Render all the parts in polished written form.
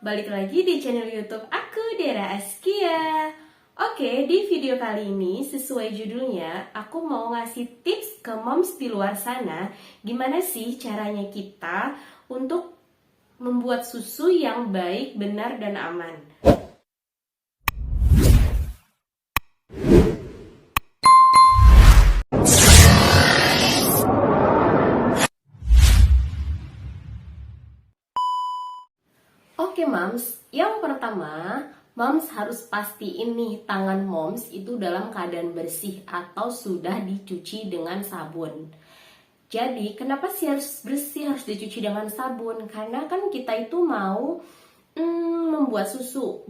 balik lagi di channel YouTube aku, Dera Askia. Oke, di video kali ini sesuai judulnya, aku mau ngasih tips ke moms di luar sana, gimana sih caranya kita untuk membuat susu yang baik, benar, dan aman. Oke moms, yang pertama, moms harus pastiin nih tangan moms itu dalam keadaan bersih atau sudah dicuci dengan sabun. Jadi, kenapa sih harus bersih, harus dicuci dengan sabun? Karena kan kita itu mau membuat susu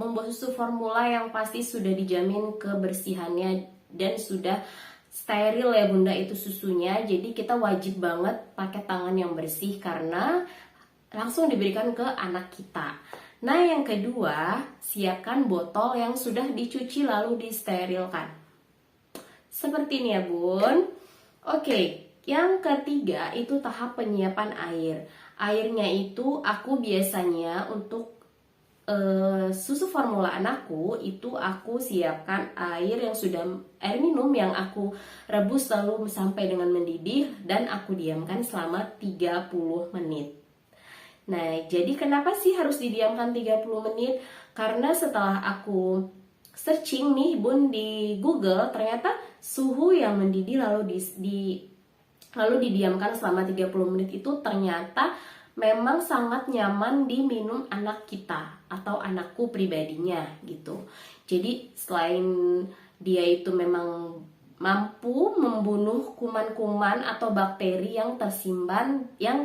formula yang pasti sudah dijamin kebersihannya dan sudah steril ya bunda itu susunya. Jadi kita wajib banget pakai tangan yang bersih karena langsung diberikan ke anak kita. Nah, yang kedua, siapkan botol yang sudah dicuci lalu disterilkan. Seperti ini ya, Bun. Oke, yang ketiga itu tahap penyiapan air. Airnya itu aku biasanya untuk susu formula anakku itu aku siapkan air minum yang aku rebus lalu sampai dengan mendidih dan aku diamkan selama 30 menit. Nah, jadi kenapa sih harus didiamkan 30 menit? Karena setelah aku searching nih Bun di Google, ternyata suhu yang mendidih lalu didiamkan selama 30 menit itu ternyata memang sangat nyaman diminum anak kita atau anakku pribadinya gitu. Jadi selain dia itu memang mampu membunuh kuman-kuman atau bakteri yang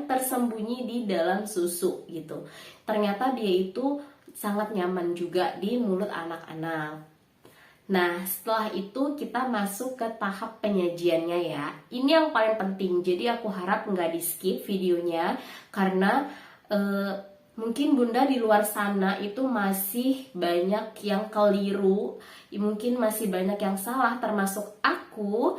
tersembunyi di dalam susu gitu. Ternyata dia itu sangat nyaman juga di mulut anak-anak. Nah, setelah itu kita masuk ke tahap penyajiannya ya. Ini yang paling penting. Jadi aku harap nggak di skip videonya karena mungkin bunda di luar sana itu masih banyak yang keliru, mungkin masih banyak yang salah termasuk aku.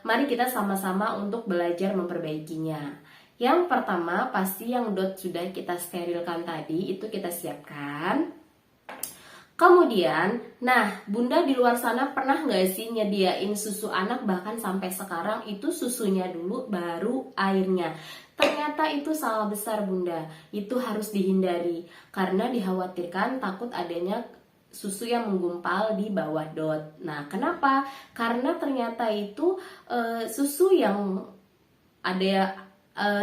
Mari kita sama-sama untuk belajar memperbaikinya. Yang pertama pasti yang dot sudah kita sterilkan tadi itu kita siapkan. Kemudian, nah bunda di luar sana pernah nggak sih nyediain susu anak bahkan sampai sekarang itu susunya dulu baru airnya. Ternyata itu salah besar bunda, itu harus dihindari karena dikhawatirkan takut adanya susu yang menggumpal di bawah dot. Nah kenapa? Karena ternyata itu susu yang ada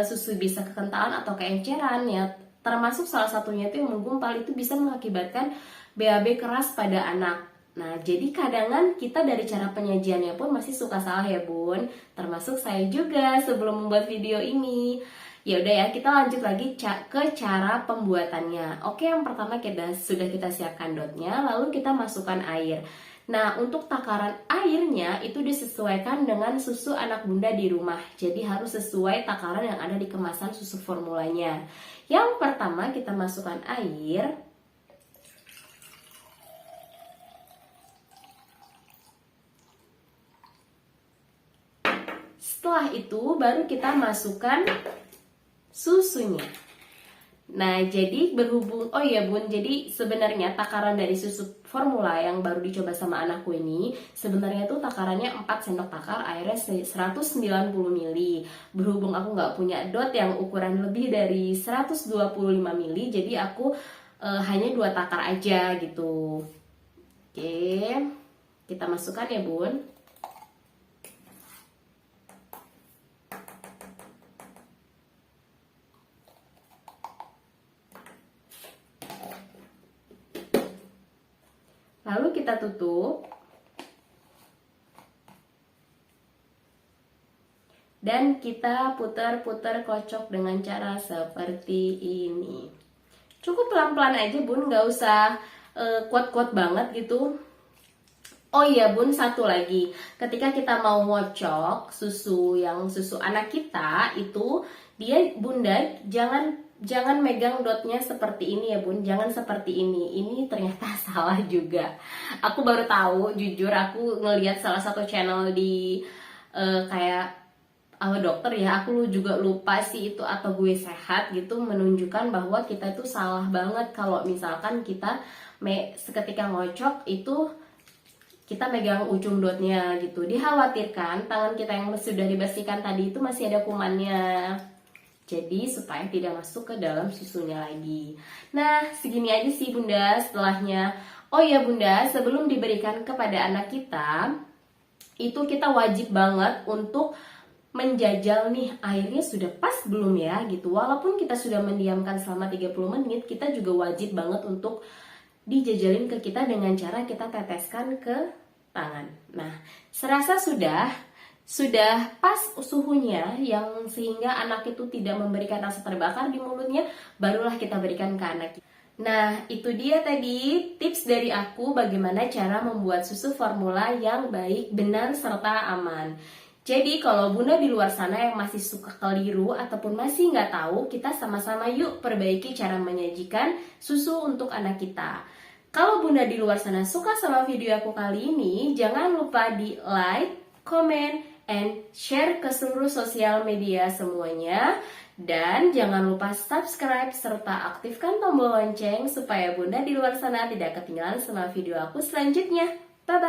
susu bisa kekentalan atau keenceran ya, termasuk salah satunya itu yang menggumpal itu bisa mengakibatkan BAB keras pada anak. Nah, jadi kadangan kita dari cara penyajiannya pun masih suka salah ya bun, termasuk saya juga sebelum membuat video ini. Ya udah ya, kita lanjut lagi ke cara pembuatannya. Oke, yang pertama sudah kita siapkan dotnya, lalu kita masukkan air. Nah, untuk takaran airnya itu disesuaikan dengan susu anak bunda di rumah. Jadi harus sesuai takaran yang ada di kemasan susu formulanya. Yang pertama kita masukkan air. Setelah itu baru kita masukkan susunya. Nah, jadi berhubung, oh iya bun, jadi sebenarnya takaran dari susu formula yang baru dicoba sama anakku ini sebenarnya tuh takarannya 4 sendok takar airnya 190 ml. Berhubung aku nggak punya dot yang ukuran lebih dari 125 ml, jadi aku hanya 2 takar aja gitu. Oke, kita masukkan ya bun. Lalu kita tutup dan kita putar-putar kocok dengan cara seperti ini. Cukup pelan-pelan aja bun, nggak usah kuat-kuat banget gitu. Oh iya bun, satu lagi, ketika kita mau ngocok susu anak kita itu dia bunda jangan megang dotnya seperti ini ya bun, jangan seperti ini ternyata salah juga. Aku baru tahu, jujur aku ngelihat salah satu channel di kayak dokter ya, aku juga lupa sih itu atau gue sehat gitu, menunjukkan bahwa kita tuh salah banget kalau misalkan kita seketika ngocok itu kita megang ujung dotnya gitu. Dikhawatirkan tangan kita yang sudah dibersihkan tadi itu masih ada kumannya. Jadi supaya tidak masuk ke dalam susunya lagi. Nah, segini aja sih Bunda setelahnya. Oh ya Bunda, sebelum diberikan kepada anak kita, itu kita wajib banget untuk menjajal nih airnya sudah pas belum ya gitu. Walaupun kita sudah mendiamkan selama 30 menit, kita juga wajib banget untuk dijajalin ke kita dengan cara kita teteskan ke tangan. Nah, serasa sudah pas suhunya yang sehingga anak itu tidak memberikan rasa terbakar di mulutnya, barulah kita berikan ke anak. Nah, itu dia tadi tips dari aku bagaimana cara membuat susu formula yang baik, benar, serta aman. Jadi kalau Bunda di luar sana yang masih suka keliru ataupun masih nggak tahu, kita sama-sama yuk perbaiki cara menyajikan susu untuk anak kita. Kalau Bunda di luar sana suka sama video aku kali ini, jangan lupa di like, comment, and share ke seluruh sosial media semuanya. Dan jangan lupa subscribe serta aktifkan tombol lonceng supaya Bunda di luar sana tidak ketinggalan sama video aku selanjutnya. Bye-bye!